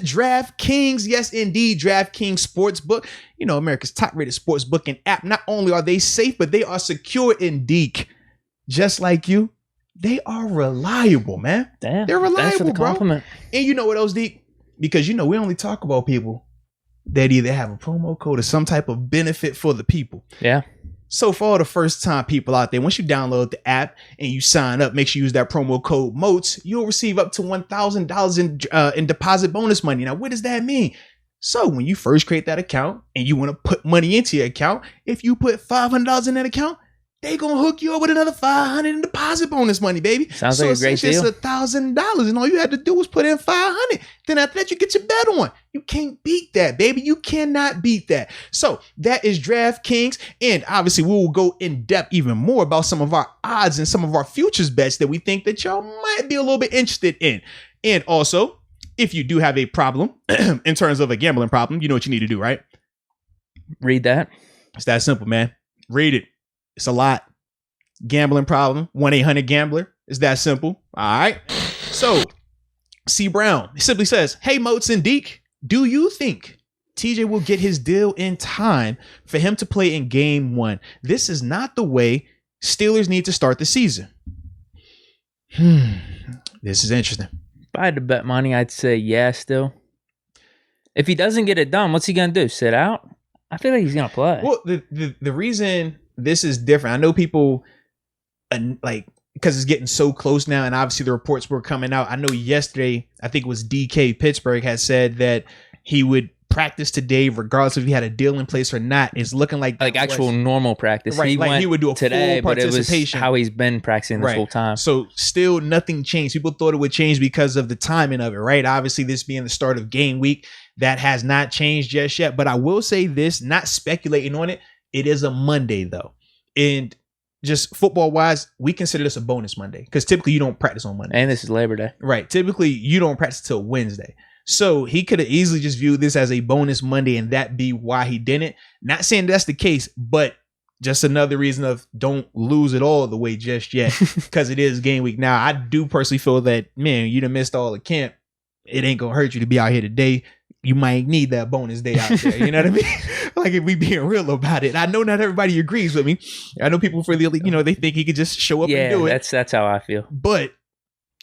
Draftkings, yes indeed, Draftkings Sportsbook, America's top-rated sportsbook and app. Not only are they safe, but they are secure in Deke. Just like you, they are reliable, man. Damn, they're reliable, thanks for the compliment. Bro. And you know what else, Deke? Because we only talk about people that either have a promo code or some type of benefit for the people. Yeah. So for all the first time people out there, once you download the app and you sign up, make sure you use that promo code MOATS. You'll receive up to $1,000 in deposit bonus money. Now, what does that mean? So when you first create that account and you want to put money into your account, if you put $500 in that account, they gonna hook you up with another $500 in deposit bonus money, baby. Sounds like a great deal. It's $1,000, and all you had to do was put in $500. Then after that, you get your bet on. You can't beat that, baby. You cannot beat that. So that is DraftKings, and obviously we will go in depth even more about some of our odds and some of our futures bets that we think that y'all might be a little bit interested in. And also, if you do have a problem in terms of a gambling problem, you know what you need to do, right? Read that. It's that simple, man. Read it. It's a lot. Gambling problem. 1-800-GAMBLER. It's that simple. All right. So, C. Brown simply says, hey, Moats and Deke, do you think TJ will get his deal in time for him to play in game 1? This is not the way Steelers need to start the season. This is interesting. If I had to bet money, I'd say yeah still. If he doesn't get it done, what's he going to do? Sit out? I feel like he's going to play. Well, the reason this is different, I know people because it's getting so close now, and obviously the reports were coming out. I know yesterday, I think it was Deke Pittsburgh had said that he would practice today regardless if he had a deal in place or not. It's looking like actual normal practice. Right, he would do a today, full participation. But it was how he's been practicing this whole time. So still nothing changed. People thought it would change because of the timing of it, right? Obviously, this being the start of game week, that has not changed just yet. But I will say this, not speculating on it, it is a Monday though. And just football wise, we consider this a bonus Monday because typically you don't practice on Monday. And this is Labor Day. Right. Typically you don't practice till Wednesday. So he could have easily just viewed this as a bonus Monday and that be why he didn't. Not saying that's the case, but just another reason of don't lose it all the way just yet because it is game week. Now, I do personally feel that, man, you done missed all the camp. It ain't going to hurt you to be out here today. You might need that bonus day out there. You know what I mean? Like, if we being real about it. I know not everybody agrees with me. I know people for the, they think he could just show up and do it. That's how I feel. But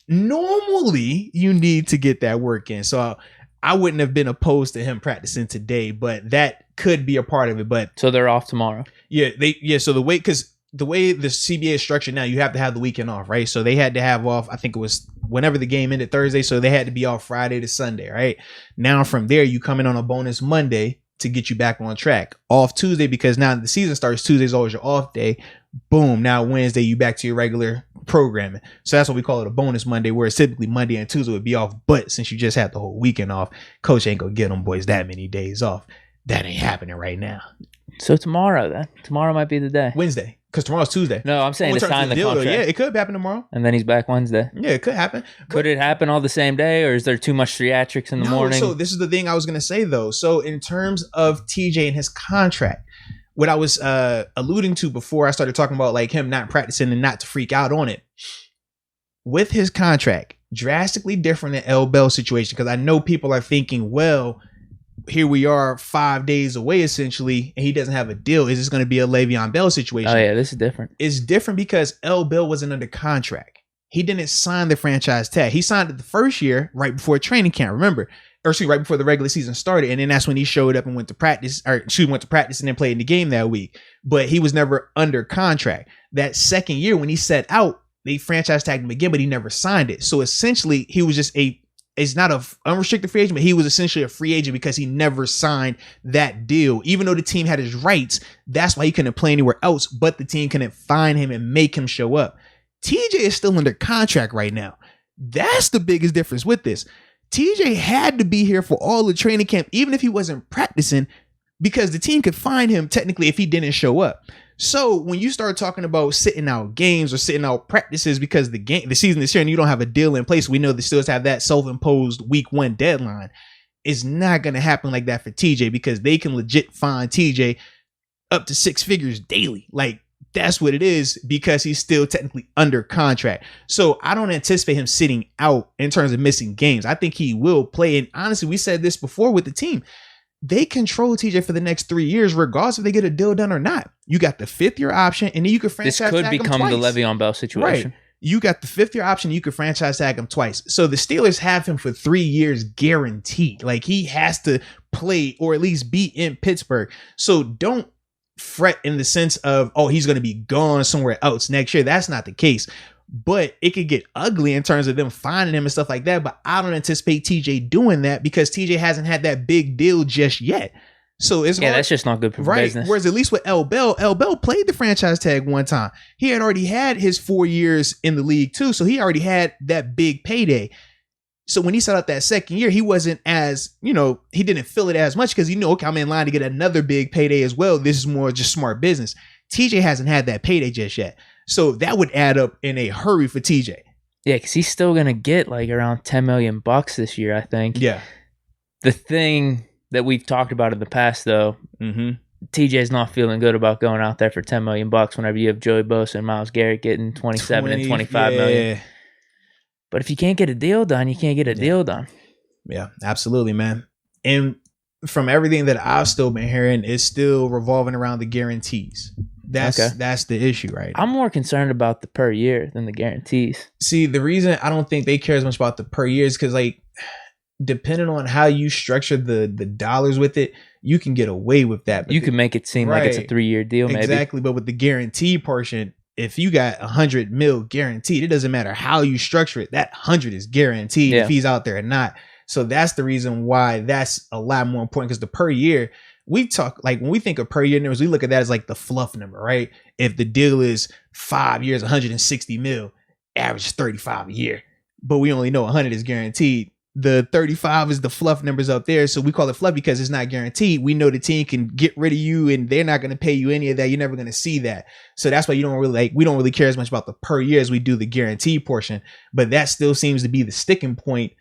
normally you need to get that work in. So I wouldn't have been opposed to him practicing today, but that could be a part of it. But so they're off tomorrow. Yeah. So the way the CBA is structured now, you have to have the weekend off, right? So they had to have off, I think it was whenever the game ended Thursday. So they had to be off Friday to Sunday, right? Now from there, you come in on a bonus Monday to get you back on track. Off Tuesday, because now the season starts, Tuesday's always your off day. Boom. Now Wednesday, you back to your regular programming. So that's what we call it, a bonus Monday, whereas typically Monday and Tuesday would be off. But since you just had the whole weekend off, coach ain't gonna get them boys that many days off. That ain't happening right now. So tomorrow then? Tomorrow might be the day. Wednesday. Because tomorrow's Tuesday. No, I'm saying to sign the contract. Yeah, it could happen tomorrow. And then he's back Wednesday. Yeah, it could happen. Could it happen all the same day, or is there too much theatrics in the morning? So this is the thing I was going to say, though. So in terms of TJ and his contract, what I was alluding to before I started talking about like him not practicing and not to freak out on it, with his contract, drastically different than L. Bell's situation, because I know people are thinking, well, here we are 5 days away essentially, and he doesn't have a deal. Is this going to be a Le'Veon Bell situation? Oh yeah, this is different. It's different because L. Bell wasn't under contract. He didn't sign the franchise tag. He signed it the first year right before training camp, remember? Or excuse me, right before the regular season started. And then that's when he showed up and went to practice, went to practice and then played in the game that week. But he was never under contract. That second year when he set out, they franchise tagged him again, but he never signed it. So essentially he was just it's not a unrestricted free agent, but he was essentially a free agent because he never signed that deal. Even though the team had his rights, that's why he couldn't play anywhere else, but the team couldn't find him and make him show up. TJ is still under contract right now. That's the biggest difference with this. TJ had to be here for all the training camp, even if he wasn't practicing, because the team could find him technically if he didn't show up. So when you start talking about sitting out games or sitting out practices because the season is here and you don't have a deal in place, we know the Steelers have that self-imposed week 1 deadline. It's not going to happen like that for TJ because they can legit find TJ up to 6 figures daily. Like That's what it is, because he's still technically under contract. So I don't anticipate him sitting out in terms of missing games. I think he will play. And honestly, we said this before with the team. They control TJ for the next 3 years, regardless if they get a deal done or not. You got the 5th-year option, and then you can franchise tag him twice. This could become the Le'Veon Bell situation. Right. You got the 5th-year option. You can franchise tag him twice. So the Steelers have him for 3 years guaranteed. Like, he has to play or at least be in Pittsburgh. So don't fret in the sense of, oh, he's going to be gone somewhere else next year. That's not the case. But it could get ugly in terms of them finding him and stuff like that. But I don't anticipate TJ doing that, because TJ hasn't had that big deal just yet. So it's that's just not good for business. Whereas at least with L Bell played the franchise tag one time. He had already had his 4 years in the league too. So he already had that big payday. So when he set out that second year, he wasn't as, he didn't feel it as much, because okay, I'm in line to get another big payday as well. This is more just smart business. TJ hasn't had that payday just yet. So that would add up in a hurry for TJ. Yeah, because he's still going to get like around $10 million this year, I think. Yeah. The thing that we've talked about in the past, though, TJ's not feeling good about going out there for $10 million whenever you have Joey Bosa and Myles Garrett getting 27 and 25 million. But if you can't get a deal done, you can't get a deal done. Yeah, absolutely, man. And from everything that I've still been hearing, it's still revolving around the guarantees. That's the issue, right? I'm more concerned about the per year than the guarantees. See, the reason I don't think they care as much about the per year is because, like, depending on how you structure the dollars with it, you can get away with that. But you can make it seem like it's a 3-year deal, maybe. Exactly, but with the guarantee portion, if you got $100 million guaranteed, it doesn't matter how you structure it. That 100 is guaranteed if he's out there or not. So that's the reason why that's a lot more important, because the per year, we talk, like, when we think of per year numbers, we look at that as like the fluff number, right? If the deal is 5 years, 160 mil, average 35 a year, but we only know 100 is guaranteed. The 35 is the fluff numbers up there. So we call it fluff because it's not guaranteed. We know the team can get rid of you and they're not going to pay you any of that. You're never going to see that. So that's why we don't really care as much about the per year as we do the guarantee portion. But that still seems to be the sticking point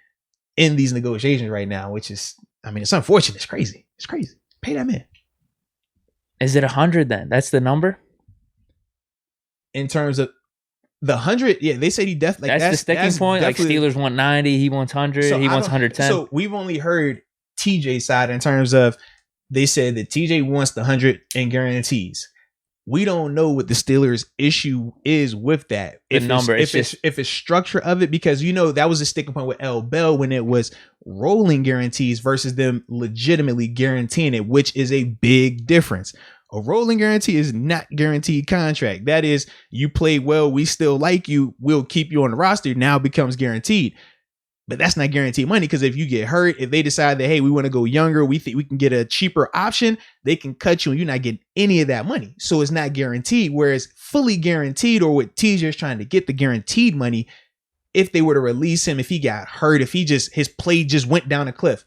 in these negotiations right now, which is, it's unfortunate. It's crazy. It's crazy. Pay that man. Is it 100 then? That's the number? In terms of the 100, yeah, they said he definitely. That's the sticking point. Like, Steelers want 90, he wants 100, he wants 110. So we've only heard TJ's side in terms of, they said that TJ wants the 100 in guarantees. We don't know what the Steelers' issue is with that. If it's structure of it, because that was a sticking point with L Bell when it was rolling guarantees versus them legitimately guaranteeing it, which is a big difference. A rolling guarantee is not guaranteed contract. That is, you play well, we still like you, we'll keep you on the roster, now becomes guaranteed. But that's not guaranteed money, because if you get hurt, if they decide that, hey, we want to go younger, we think we can get a cheaper option, they can cut you and you're not getting any of that money. So it's not guaranteed. Whereas fully guaranteed, or what TJ is trying to get the guaranteed money, if they were to release him, if he got hurt, if his play just went down a cliff,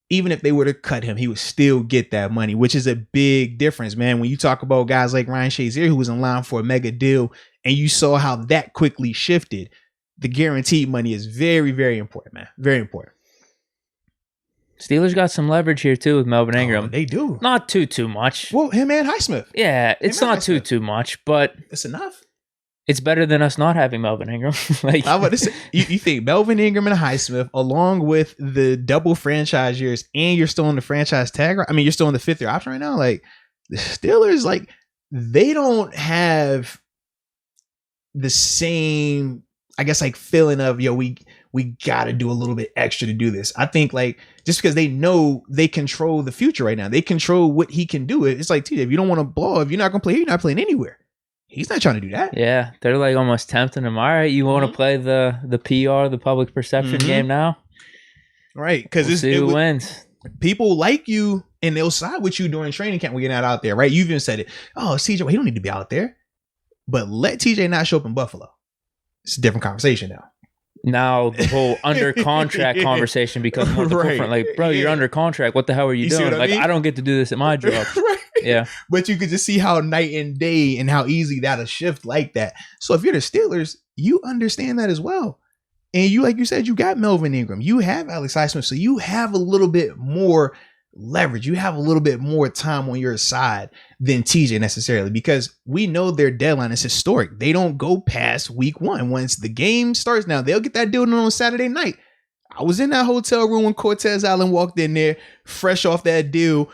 even if they were to cut him, he would still get that money, which is a big difference, man. When you talk about guys like Ryan Shazier, who was in line for a mega deal, and you saw how that quickly shifted, the guaranteed money is very, very important, man. Very important. Steelers got some leverage here too with Melvin Ingram. Oh, they do. Not too much. Well, him and Highsmith. Yeah, it's not too much, but it's enough. It's better than us not having Melvin Ingram. Like, I would say, you think Melvin Ingram and Highsmith, along with the double franchise years, and you're still on the franchise tag. You're still on the 5th-year option right now. Like, the Steelers, like, they don't have the same, I guess, like, feeling of, we got to do a little bit extra to do this. I think, like, just because they know they control the future right now, they control what he can do. It's like, TJ, if you don't want to blow, if you're not going to play here, you're not playing anywhere. He's not trying to do that. Yeah, they're like almost tempting him. All right, you want to play the PR, the public perception game now? Right, because we'll see who wins. People like you, and they'll side with you during training camp when you're not out there, right? You even said it. Oh, TJ, he don't need to be out there. But let TJ not show up in Buffalo. It's a different conversation now. Now the whole under contract conversation becomes more different. Like, bro, you're under contract. What the hell are you doing? Like, I don't get to do this at my job. Right. Yeah. But you could just see how night and day and how easy that'll shift like that. So if you're the Steelers, you understand that as well. And you, like you said, you got Melvin Ingram. You have Alex Highsmith. So you have a little bit more leverage. You have a little bit more time on your side than TJ necessarily, because we know their deadline is historic. They don't go past week 1. Once the game starts, now they'll get that deal done on Saturday night. I was in that hotel room when Cortez Allen walked in there, fresh off that deal,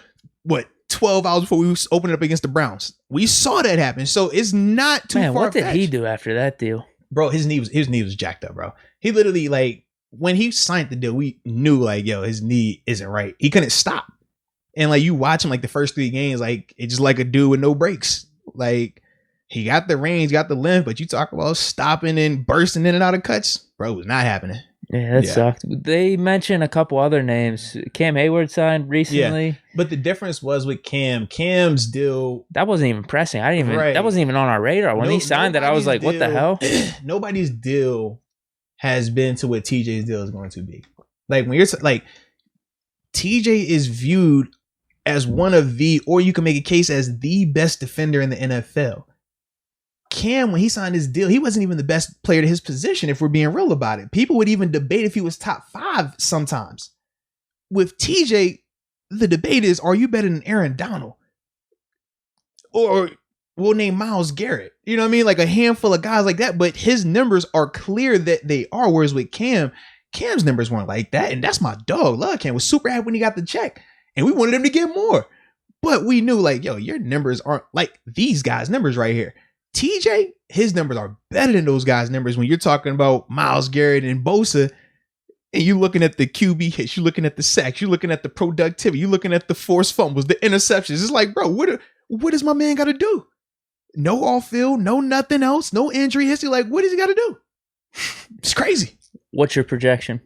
12 hours before we opened it up against the Browns. We saw that happen. So it's not too far. What did he do after that deal? Bro, his knee was jacked up, bro. He literally, like, when he signed the deal, we knew, like, yo, his knee isn't right. He couldn't stop. And, like, you watch him, like, the first 3 games, like, it's just like a dude with no brakes. Like, he got the range, got the length, but you talk about stopping and bursting in and out of cuts. Bro, it was not happening. Yeah, that sucked. They mentioned a couple other names. Cam Hayward signed recently. Yeah, but the difference was with Cam's deal. That wasn't even pressing. That wasn't even on our radar. When he signed that, I was like, what the hell? Nobody's deal has been to what TJ's deal is going to be. Like, when you're like, TJ is viewed as one of the, or you can make a case as the best defender in the NFL. Cam, when he signed his deal, he wasn't even the best player to his position, if we're being real about it. People would even debate if he was top 5 sometimes. With TJ, the debate is, are you better than Aaron Donald? Or we'll name Myles Garrett. You know what I mean? Like a handful of guys like that. But his numbers are clear that they are. Whereas with Cam's numbers weren't like that. And that's my dog. Love Cam. Was super happy when he got the check. And we wanted him to get more. But we knew, like, yo, your numbers aren't like these guys' numbers right here. TJ, his numbers are better than those guys' numbers when you're talking about Myles Garrett and Bosa, and you're looking at the QB hits, you're looking at the sacks, you're looking at the productivity, you're looking at the forced fumbles, the interceptions. It's like, bro, what does my man got to do? No off field, no nothing else, no injury history. Like, what does he got to do? It's crazy. What's your projection?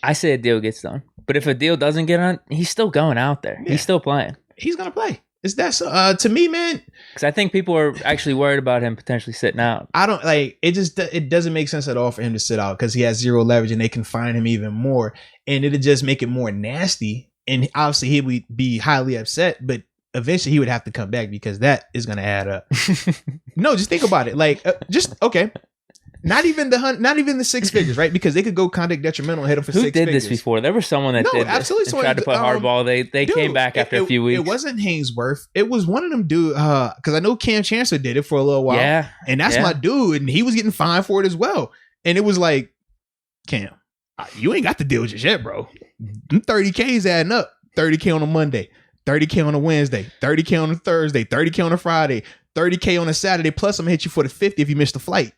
I say a deal gets done, but if a deal doesn't get on, he's still going out there. Yeah. He's still playing. He's gonna play. To me, man, because I think people are actually worried about him potentially sitting out. I don't like it. It doesn't make sense at all for him to sit out because he has zero leverage and they can fine him even more, and it'll just make it more nasty. And obviously, he would be highly upset, but eventually he would have to come back because that is going to add up. No, just think about it. Like, okay. Not even the 6 figures, right? Because they could go conduct detrimental and hit them for 6 figures. Who did this before? There was someone that did absolutely this and tried to put hardball. They came back after a few weeks. It wasn't Hainsworth. It was one of them dude. Because I know Cam Chancellor did it for a little while. Yeah, and that's my dude, and he was getting fined for it as well. And it was like, Cam, you ain't got the deal just yet, bro. 30K's adding up. 30K on a Monday, 30K on a Wednesday, 30K on a Thursday, 30K on a Friday, 30K on a Saturday. Plus, I'm gonna hit you for the 50 if you miss the flight.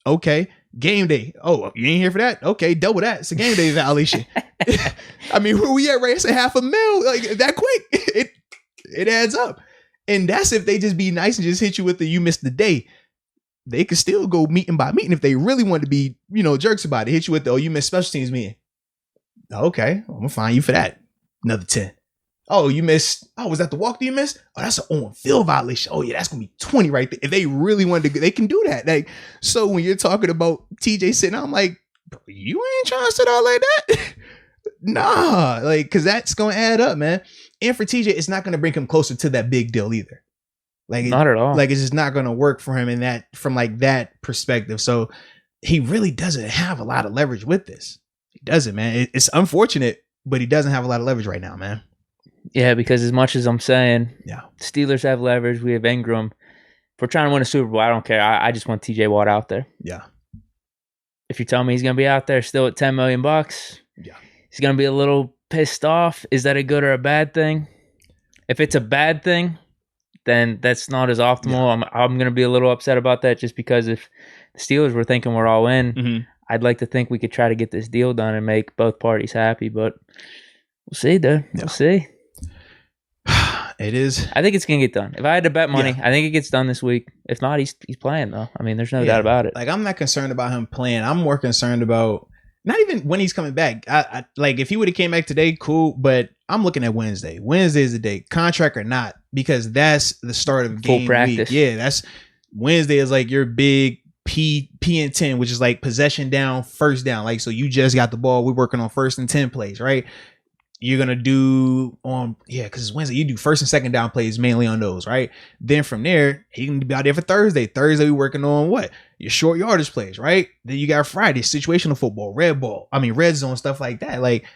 Okay, game day. Oh, you ain't here for that? Okay, double that. It's a game day violation. I mean, where we at, right? It's $500,000. Like, that quick. It adds up. And that's if they just be nice and just hit you with the you missed the day. They could still go meeting by meeting if they really want to be, jerks about it. Hit you with the, you missed special teams meeting. Okay, I'm gonna fine you for that. Another 10. Oh, you missed. Oh, was that the walk that you missed? Oh, that's an on-field violation. Oh, yeah, that's going to be 20 right there. If they really wanted to, they can do that. Like, so when you're talking about TJ sitting out, I'm like, bro, you ain't trying to sit out like that? Nah, like, because that's going to add up, man. And for TJ, it's not going to bring him closer to that big deal either. Like, not at all. Like, it's just not going to work for him from that perspective. So he really doesn't have a lot of leverage with this. He doesn't, man. It's unfortunate, but he doesn't have a lot of leverage right now, man. Yeah, because as much as I'm saying, Steelers have leverage, we have Ingram. If we're trying to win a Super Bowl, I don't care. I just want TJ Watt out there. Yeah. If you tell me he's going to be out there still at $10 million, he's going to be a little pissed off. Is that a good or a bad thing? If it's a bad thing, then that's not as optimal. Yeah. I'm going to be a little upset about that just because if the Steelers were thinking we're all in, I'd like to think we could try to get this deal done and make both parties happy, but we'll see, dude. We'll see. It is. I think it's gonna get done. If I had to bet money, I think it gets done this week. If not, he's playing though. I mean, there's no doubt about it. Like, I'm not concerned about him playing. I'm more concerned about not even when he's coming back. I like if he would have came back today, cool. But I'm looking at Wednesday. Wednesday is the day, contract or not, because that's the start of game full practice. Week. Yeah, that's Wednesday is like your big P and 10, which is like possession down, first down. Like, so you just got the ball. We're working on 1st and 10 plays, right? You're going to do because it's Wednesday, you do 1st and 2nd down plays mainly on those, right? Then from there, he can be out there for Thursday. Thursday, we're working on what? Your short yardage plays, right? Then you got Friday, situational football, red zone, stuff like that. Like,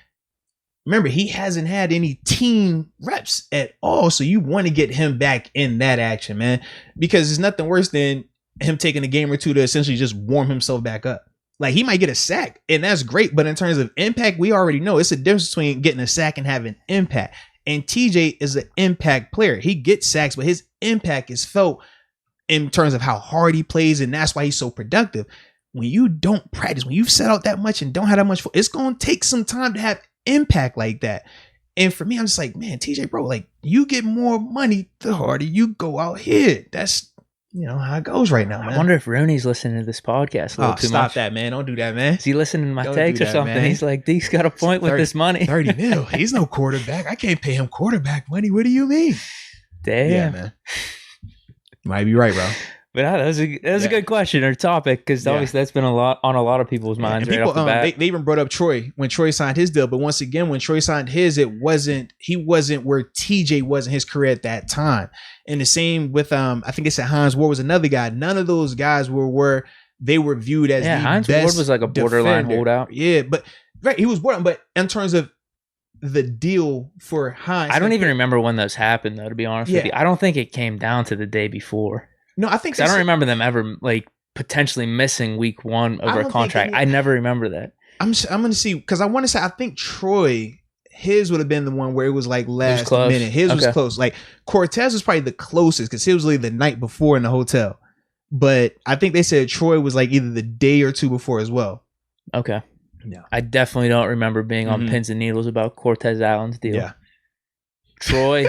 remember, he hasn't had any team reps at all. So you want to get him back in that action, man, because there's nothing worse than him taking a game or two to essentially just warm himself back up. Like, he might get a sack, and that's great. But in terms of impact, we already know it's a difference between getting a sack and having impact. And TJ is an impact player. He gets sacks, but his impact is felt in terms of how hard he plays. And that's why he's so productive. When you don't practice, when you've set out that much and don't have that much, it's going to take some time to have impact like that. And for me, I'm just like, man, TJ, bro, like, you get more money the harder you go out here. That's, how it goes right now, man. I wonder if Rooney's listening to this podcast a little too much. Stop that, man. Don't do that, man. Is he listening to my takes or something? Man. He's like, Deke's got a point with this money. 30 mil. He's no quarterback. I can't pay him quarterback money. What do you mean? Damn. Yeah, man. You might be right, bro. But that was a good question or topic, because obviously that's been on a lot of people's minds right off the bat. They even brought up Troy when Troy signed his deal. But once again, when Troy signed his, he wasn't where TJ was in his career at that time. And the same with I think they said Hines Ward was another guy. None of those guys were where they were viewed as the Hines best Ward was like a borderline defender. holdout. Yeah, but right, he was borderline. But in terms of the deal for Hines, I don't even remember when those happened, though, to be honest with you. I don't think it came down to the day before. No, I think I don't remember them ever like potentially missing week one over a contract. I never remember that. I'm going to see, because I want to say, I think Troy, his would have been the one where it was like last minute. His was close. Like Cortez was probably the closest because his was like the night before in the hotel. But I think they said Troy was like either the day or two before as well. Okay. Yeah. I definitely don't remember being on pins and needles about Cortez Allen's deal. Yeah. Troy...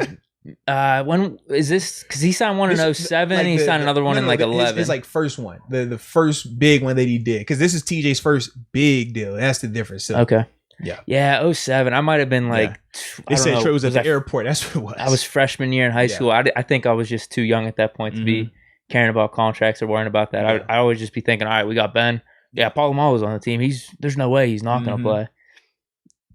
when is this? Because he signed one in 2007, and he signed another one in 2011. It's like first one, the first big one that he did. Because this is TJ's first big deal. That's the difference. So. Okay. Yeah. Yeah. 2007. I might have been like. They said Troy was at the airport. That's what it was. I was freshman year in high school. I think I was just too young at that point to be caring about contracts or worrying about that. Yeah. I always just be thinking, all right, we got Ben. Yeah, Polamalu's on the team. There's no way he's not going to play.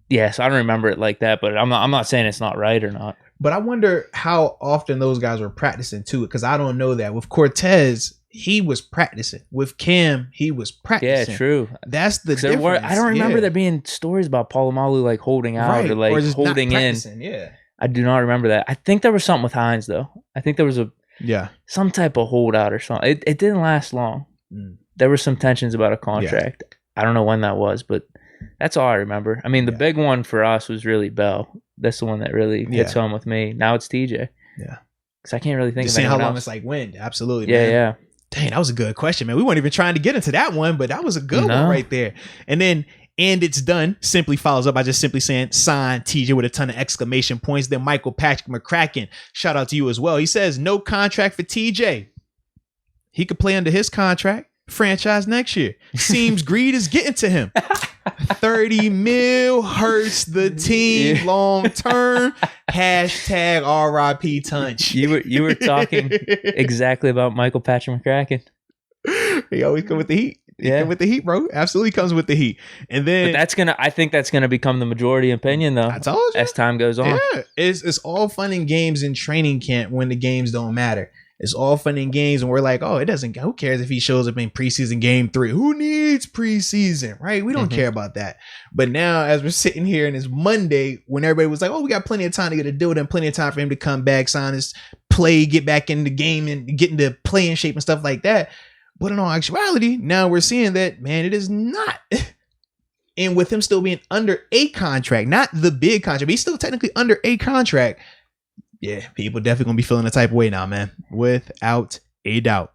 Yeah, so I don't remember it like that, but I'm not saying it's not right or not. But I wonder how often those guys were practicing too, because I don't know that. With Cortez, he was practicing. With Cam, he was practicing. Yeah, true. That's the difference. I don't remember there being stories about Polamalu like holding out or like just holding in. Yeah, I do not remember that. I think there was something with Hines though. I think there was some type of holdout or something. It didn't last long. There were some tensions about a contract. I don't know when that was, but that's all I remember. I mean, the big one for us was really Bell. That's the one that really hits home with me. Now it's TJ. Yeah. Because I can't really think just of anyone how long else. it's like when. Absolutely, yeah, man. Yeah. Dang, that was a good question, man. We weren't even trying to get into that one, but that was a good one right there. And then, and it's done, simply follows up by just simply saying, sign TJ with a ton of exclamation points. Then Michael Patrick McCracken, shout out to you as well. He says, no contract for TJ. He could play under his contract, franchise next year. Seems greed is getting to him. 30 mil hurts the team long term. Hashtag RIP Tunch. You were talking exactly about Michael Patrick McCracken. He always come with the heat. Come with the heat, bro. Absolutely comes with the heat. And then I think that's gonna become the majority opinion though. I told you. As time goes on. Yeah. It's all fun and games in training camp when the games don't matter. It's all fun and games, and we're like, oh, who cares if he shows up in preseason game 3? Who needs preseason, right? We don't care about that. But now, as we're sitting here and it's Monday, when everybody was like, oh, we got plenty of time to get a deal done, plenty of time for him to come back, sign his play, get back in the game and get into playing shape and stuff like that. But in all actuality, now we're seeing that, man, it is not. And with him still being under a contract, not the big contract, but he's still technically under a contract. Yeah, people definitely gonna be feeling the type of way now, man. Without a doubt.